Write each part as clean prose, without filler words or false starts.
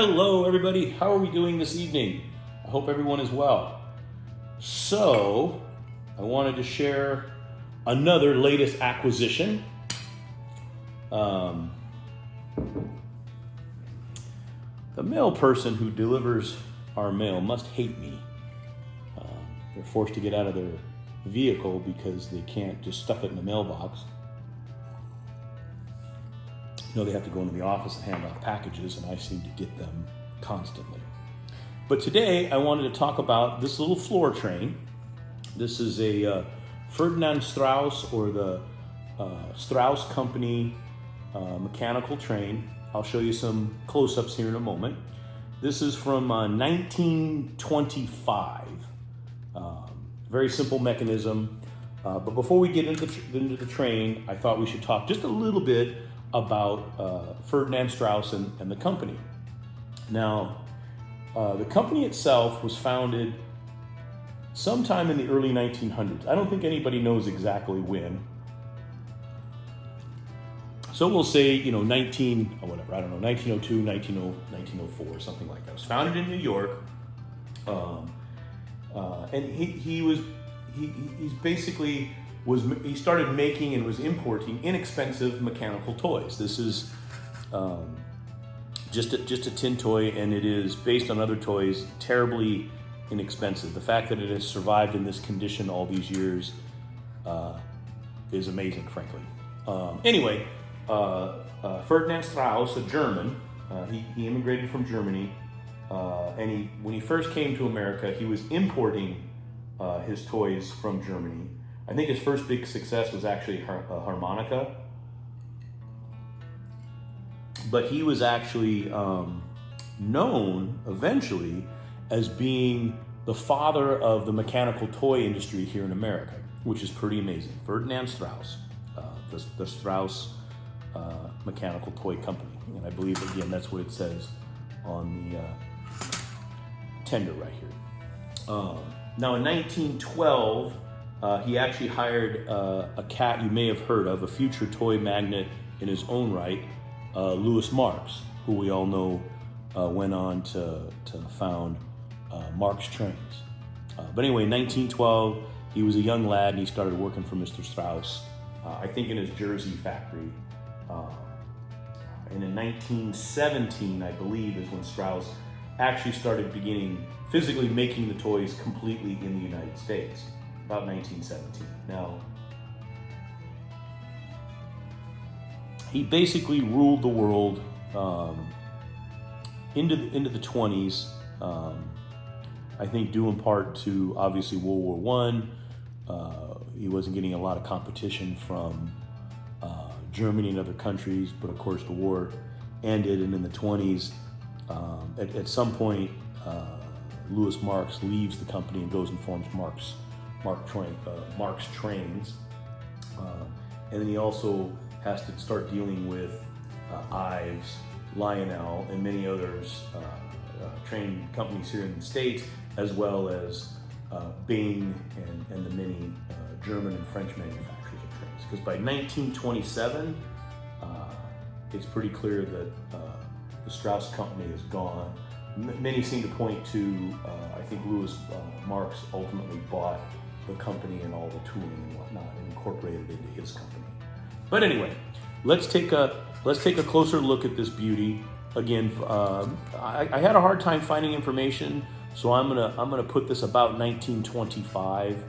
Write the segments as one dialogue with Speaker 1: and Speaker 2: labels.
Speaker 1: Hello everybody, how are we doing this evening? I hope everyone is well. So, I wanted to share another latest acquisition. The mail person who delivers our mail must hate me. They're forced to get out of their vehicle because they can't just stuff it in the mailbox. You know, they have to go into the office and hand off packages, and I seem to get them constantly. But today I wanted to talk about this little floor train. This is a Ferdinand Strauss, or the Strauss Company mechanical train. I'll show you some close-ups here in a moment. This is from 1925. Very simple mechanism. But before we get into the train, I thought we should talk just a little bit about Ferdinand Strauss and the company. Now, the company itself was founded sometime in the early 1900s. I don't think anybody knows exactly when. So we'll say, 1902, 1904, something like that. It was founded in New York. And he started making and was importing inexpensive mechanical toys. This is just a tin toy, and it is based on other toys, terribly inexpensive. The fact that it has survived in this condition all these years is amazing, frankly. Anyway, Ferdinand Strauss, a German, he immigrated from Germany, and when he first came to America, he was importing his toys from Germany. I think his first big success was actually a harmonica, but he was actually known eventually as being the father of the mechanical toy industry here in America, which is pretty amazing. Ferdinand Strauss, the Strauss Mechanical Toy Company, and I believe, again, that's what it says on the tender right here. Now in 1912, he actually hired a cat you may have heard of, a future toy magnate in his own right, Louis Marx, who we all know went on to found Marx Trains. But anyway, in 1912, he was a young lad and he started working for Mr. Strauss, I think in his Jersey factory. And in 1917, I believe, is when Strauss actually started physically making the toys completely in the United States, about 1917. Now, he basically ruled the world into the 20s, I think due in part to, obviously, World War I. He wasn't getting a lot of competition from Germany and other countries, but of course the war ended, and in the 20s, at some point, Louis Marx leaves the company and goes and forms Marx Trains, and then he also has to start dealing with Ives, Lionel, and many others, train companies here in the States, as well as Bing and the many German and French manufacturers of trains. Because by 1927, it's pretty clear that the Strauss Company is gone. Many seem to point to, I think Louis Marx ultimately bought the company and all the tooling and whatnot and incorporated it into his company. But anyway, let's take a closer look at this beauty. Again, I had a hard time finding information, so I'm gonna put this about 1925.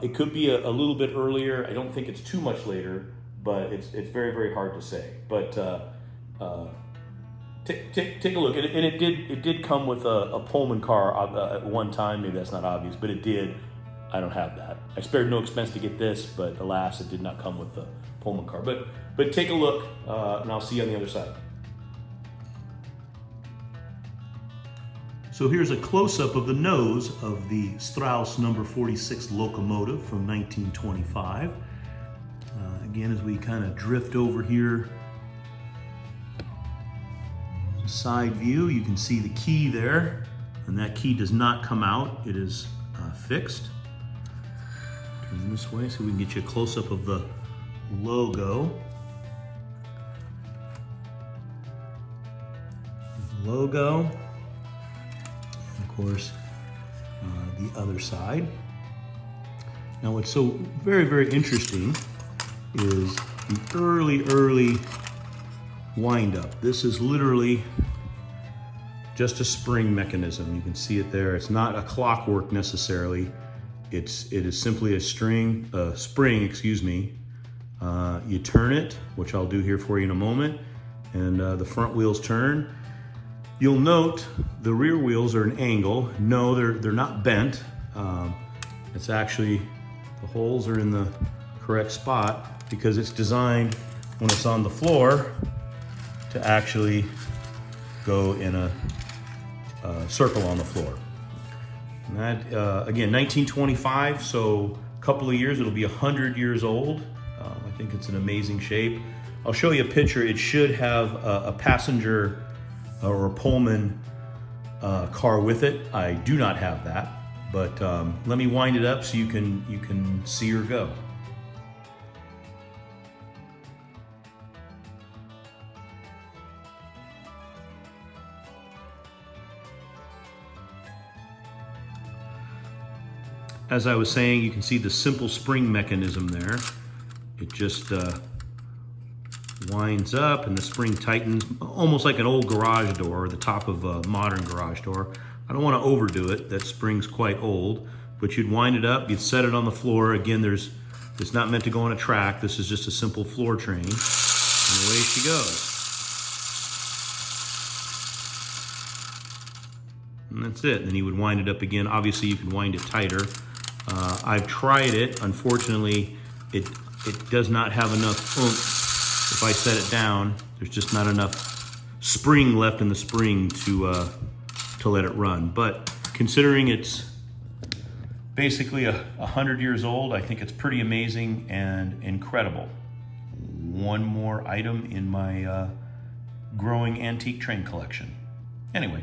Speaker 1: It could be a little bit earlier. I don't think it's too much later, but it's very, very hard to say. But take a look, and it did come with a Pullman car at one time. Maybe that's not obvious, but it did. I don't have that. I spared no expense to get this, but alas, it did not come with the Pullman car. But take a look, and I'll see you on the other side. So here's a close-up of the nose of the Strauss number 46 locomotive from 1925. Again, as we kind of drift over here, side view, you can see the key there, and that key does not come out. It is fixed. Turn this way so we can get you a close-up of the logo. logo. And of course, the other side. Now what's so very, very interesting is the early wind up. This is literally just a spring mechanism. You can see it there. It's not a clockwork necessarily. It is simply a spring, excuse me. You turn it, which I'll do here for you in a moment, and the front wheels turn. You'll note the rear wheels are an angle. No, they're not bent. It's actually, the holes are in the correct spot because it's designed when it's on the floor to actually go in a circle on the floor. And that, again, 1925, so a couple of years, it'll be 100 years old. I think it's an amazing shape. I'll show you a picture. It should have a passenger or a Pullman car with it. I do not have that, but let me wind it up so you can see her go. As I was saying, you can see the simple spring mechanism there. It just winds up and the spring tightens, almost like an old garage door, the top of a modern garage door. I don't want to overdo it. That spring's quite old, but you'd wind it up, you'd set it on the floor. Again, it's not meant to go on a track. This is just a simple floor train, and away she goes. And that's it. Then you would wind it up again. Obviously, you can wind it tighter. I've tried it. Unfortunately, it does not have enough oomph. If I set it down, there's just not enough spring left in the spring to let it run. But considering it's basically 100 years old, I think it's pretty amazing and incredible. One more item in my growing antique train collection. Anyway.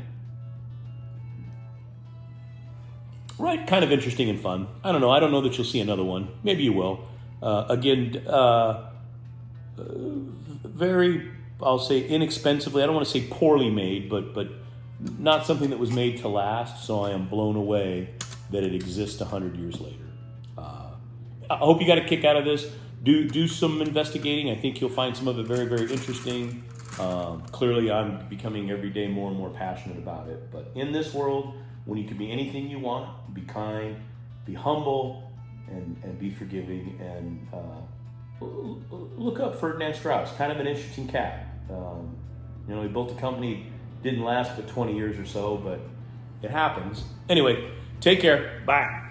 Speaker 1: Right, kind of interesting and fun. I don't know. I don't know that you'll see another one. Maybe you will. Again, very, I'll say inexpensively. I don't want to say poorly made, but not something that was made to last. So I am blown away that it exists 100 years later. I hope you got a kick out of this. Do some investigating. I think you'll find some of it very, very interesting. Clearly, I'm becoming every day more and more passionate about it. But in this world, when you can be anything you want, be kind, be humble, and be forgiving, and look up Ferdinand Strauss, kind of an interesting cat. He built a company, didn't last but 20 years or so, but it happens. Anyway, take care, bye.